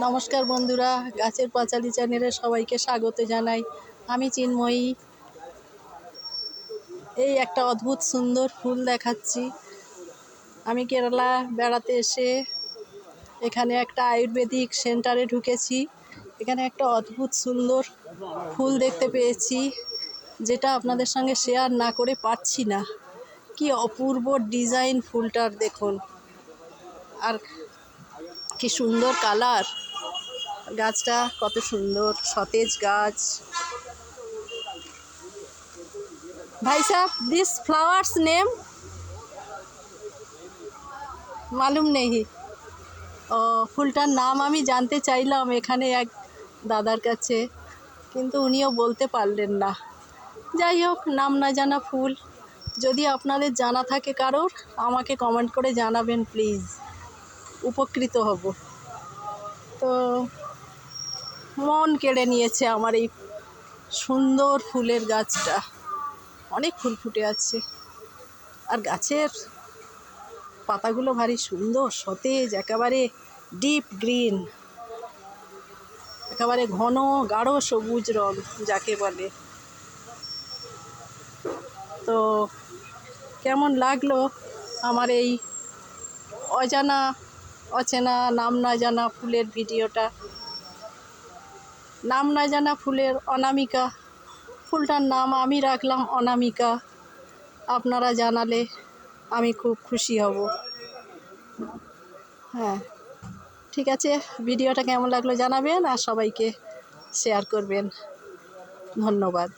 নমস্কার বন্ধুরা, গাছের পাঁচালী চ্যানেলে সবাইকে স্বাগত জানাই। আমি চিন্ময়ী। এই একটা অদ্ভুত সুন্দর ফুল দেখাচ্ছি। আমি কেরালা বেড়াতে এসে এখানে একটা আয়ুর্বেদিক সেন্টারে ঢুকেছি। এখানে একটা অদ্ভুত সুন্দর ফুল দেখতে পেয়েছি, যেটা আপনাদের সঙ্গে শেয়ার না করে পারছি না। কি অপূর্ব ডিজাইন ফুলটার, দেখুন, আর কি সুন্দর কালার। গাছটা কত সুন্দর, সতেজ গাছ। भाई साहब, दिस फ्लावर्स नेम मालूम नहीं। ফুলটার নাম আমি জানতে চাইলাম এখানে এক দাদার কাছে, কিন্তু উনিও বলতে পারলেন না। যাই হোক, নাম না জানা ফুল। যদি আপনাদের জানা থাকে কারোর, আমাকে কমেন্ট করে জানাবেন প্লিজ, উপকৃত হব। তো মন কেড়ে নিয়েছে আমার এই সুন্দর ফুলের গাছটা। অনেক ফুল ফুটে আছে, আর গাছের পাতাগুলো ভারী সুন্দর, সতেজ, একেবারে ডিপ গ্রিন, একেবারে ঘন গাঢ় সবুজ রং যাকে বলে। তো কেমন লাগলো আমার এই অচেনা নাম না জানা ফুলের ভিডিওটা? নাম না জানা ফুলের অনামিকা, ফুলটার নাম আমি রাখলাম অনামিকা। আপনারা জানালে আমি খুব খুশি হব। হ্যাঁ, ঠিক আছে। ভিডিওটা কেমন লাগলো জানাবেন, আর সবাইকে শেয়ার করবেন। ধন্যবাদ।